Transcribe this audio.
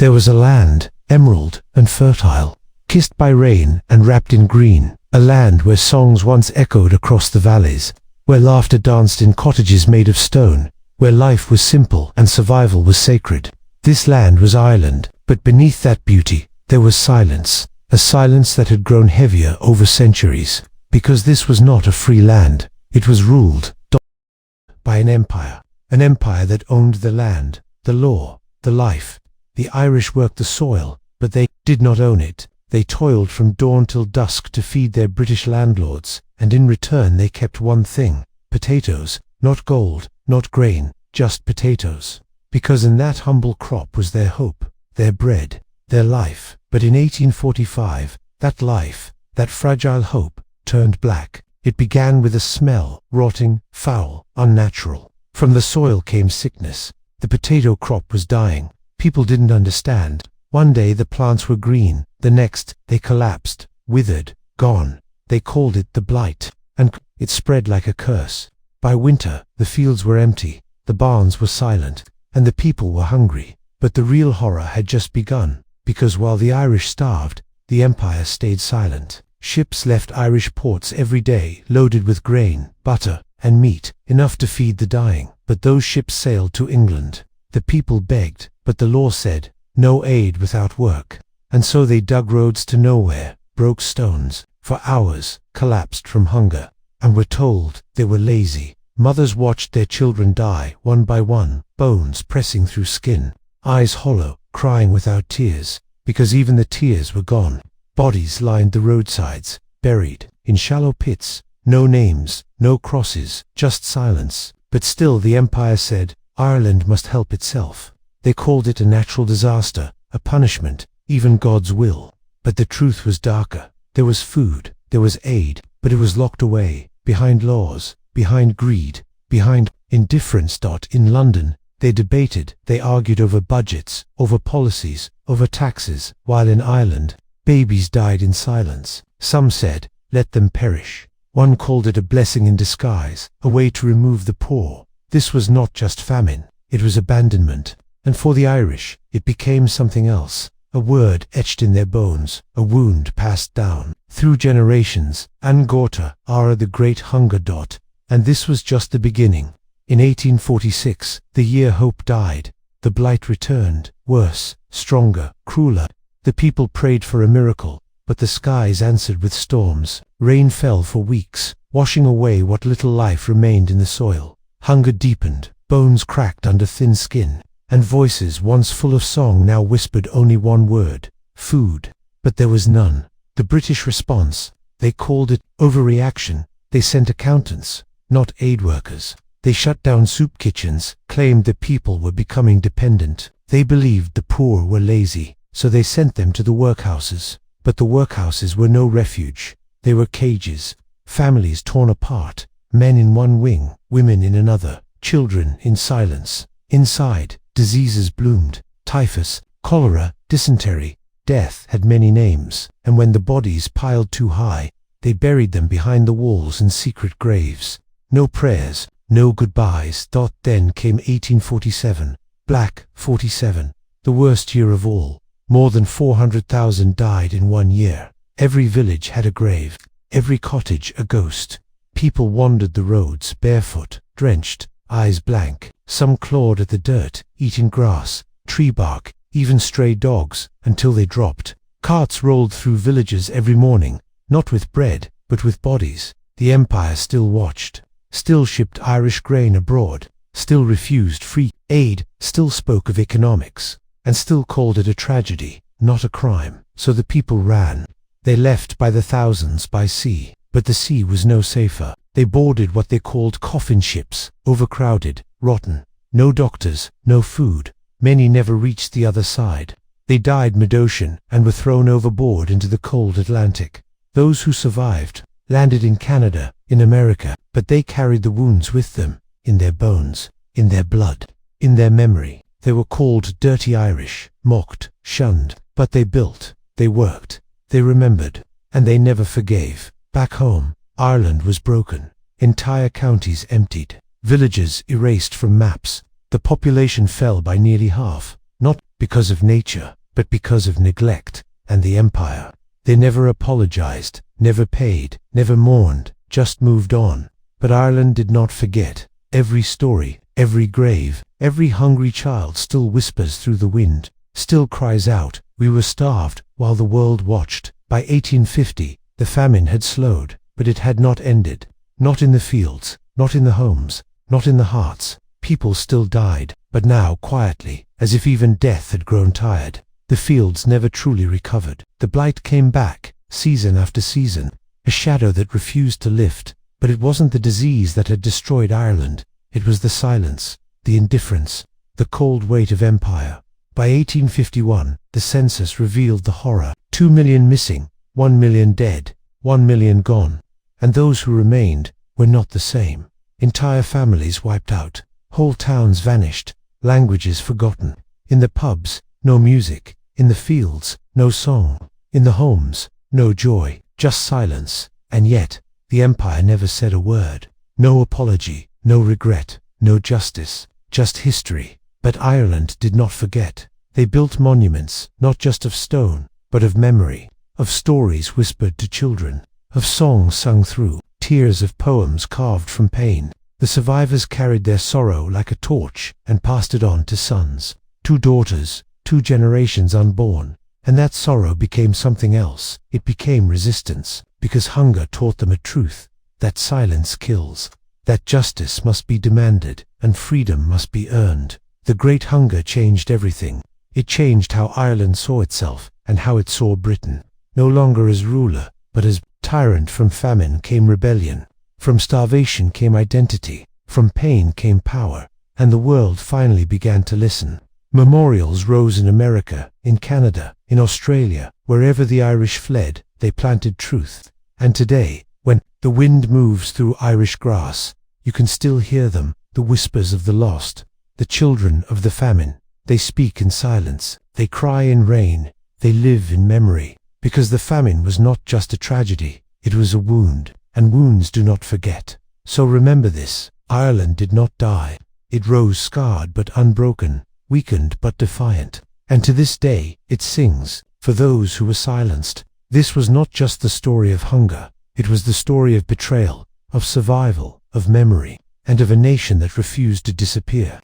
There was a land, emerald and fertile, kissed by rain and wrapped in green, a land where songs once echoed across the valleys, where laughter danced in cottages made of stone, where life was simple and survival was sacred. This land was Ireland, but beneath that beauty, there was silence, a silence that had grown heavier over centuries, because this was not a free land. It was ruled by an empire that owned the land, the law, the life. The Irish worked the soil, but they did not own it. They toiled from dawn till dusk to feed their British landlords, and in return they kept one thing: potatoes, not gold, not grain, just potatoes. Because in that humble crop was their hope, their bread, their life. But in 1845, that life, that fragile hope, turned black. It began with a smell, rotting, foul, unnatural. From the soil came sickness. The potato crop was dying. People didn't understand. One day the plants were green, the next they collapsed, withered, gone. They called it the blight, and it spread like a curse. By winter, the fields were empty, the barns were silent, and the people were hungry. But the real horror had just begun, because while the Irish starved, the empire stayed silent. Ships left Irish ports every day, loaded with grain, butter, and meat, enough to feed the dying. But those ships sailed to England. The people begged, but the law said, no aid without work. And so they dug roads to nowhere, broke stones, for hours, collapsed from hunger, and were told they were lazy. Mothers watched their children die, one by one, bones pressing through skin, eyes hollow, crying without tears, because even the tears were gone. Bodies lined the roadsides, buried in shallow pits, no names, no crosses, just silence. But still the empire said, Ireland must help itself. They called it a natural disaster, a punishment, even God's will. But the truth was darker. There was food, there was aid, but it was locked away, behind laws, behind greed, behind indifference. In London, they debated, they argued over budgets, over policies, over taxes, while in Ireland, babies died in silence. Some said, let them perish. One called it a blessing in disguise, a way to remove the poor. This was not just famine, it was abandonment. And for the Irish, it became something else, a word etched in their bones, a wound passed down through generations. An Gorta Mór, the great hunger. And this was just the beginning. In 1846, the year hope died, the blight returned, worse, stronger, crueler. The people prayed for a miracle, but the skies answered with storms. Rain fell for weeks, washing away what little life remained in the soil. Hunger deepened, bones cracked under thin skin, and voices once full of song now whispered only one word: food. But there was none. The British response, they called it overreaction. They sent accountants, not aid workers. They shut down soup kitchens, claimed the people were becoming dependent. They believed the poor were lazy, so they sent them to the workhouses. But the workhouses were no refuge. They were cages, families torn apart, men in one wing, women in another, children in silence. Inside, diseases bloomed: typhus, cholera, dysentery. Death had many names, and when the bodies piled too high, they buried them behind the walls in secret graves. No prayers, no goodbyes. Then came 1847, Black 47, the worst year of all. More than 400,000 died in 1 year. Every village had a grave, every cottage a ghost. People wandered the roads, barefoot, drenched, eyes blank. Some clawed at the dirt, eating grass, tree bark, even stray dogs, until they dropped. Carts rolled through villages every morning, not with bread, but with bodies. The empire still watched, still shipped Irish grain abroad, still refused free aid, still spoke of economics, and still called it a tragedy, not a crime. So the people ran. They left by the thousands by sea, but the sea was no safer. They boarded what they called coffin ships, overcrowded, rotten. No doctors, no food. Many never reached the other side. They died mid-ocean and were thrown overboard into the cold Atlantic. Those who survived landed in Canada, in America, but they carried the wounds with them, in their bones, in their blood, in their memory. They were called dirty Irish, mocked, shunned, but they built, they worked, they remembered, and they never forgave. Back home, Ireland was broken, entire counties emptied, villages erased from maps. The population fell by nearly half, not because of nature, but because of neglect and the empire. They never apologized, never paid, never mourned, just moved on. But Ireland did not forget. Every story, every grave, every hungry child still whispers through the wind, still cries out, "We were starved," while the world watched. By 1850, the famine had slowed, but it had not ended. Not in the fields, not in the homes, not in the hearts. People still died, but now quietly, as if even death had grown tired. The fields never truly recovered. The blight came back, season after season, a shadow that refused to lift. But it wasn't the disease that had destroyed Ireland. It was the silence, the indifference, the cold weight of empire. By 1851, the census revealed the horror. 2 million missing, 1 million dead, 1 million gone. And those who remained were not the same. Entire families wiped out. Whole towns vanished. Languages forgotten. In the pubs, no music. In the fields, no song. In the homes, no joy, just silence. And yet, the empire never said a word. No apology, no regret, no justice, just history. But Ireland did not forget. They built monuments, not just of stone, but of memory, of stories whispered to children, of songs sung through, tears of poems carved from pain. The survivors carried their sorrow like a torch and passed it on to sons, to daughters, 2 generations unborn. And that sorrow became something else. It became resistance, because hunger taught them a truth, that silence kills, that justice must be demanded, and freedom must be earned. The Great Hunger changed everything. It changed how Ireland saw itself, and how it saw Britain. No longer as ruler, but as tyrant. From famine came rebellion. From starvation came identity. From pain came power. And the world finally began to listen. Memorials rose in America, in Canada, in Australia. Wherever the Irish fled, they planted truth. And today, when the wind moves through Irish grass, you can still hear them, the whispers of the lost, the children of the famine. They speak in silence, they cry in rain, they live in memory. Because the famine was not just a tragedy, it was a wound, and wounds do not forget. So remember this, Ireland did not die. It rose scarred but unbroken, weakened but defiant. And to this day, it sings, for those who were silenced. This was not just the story of hunger, it was the story of betrayal, of survival, of memory, and of a nation that refused to disappear.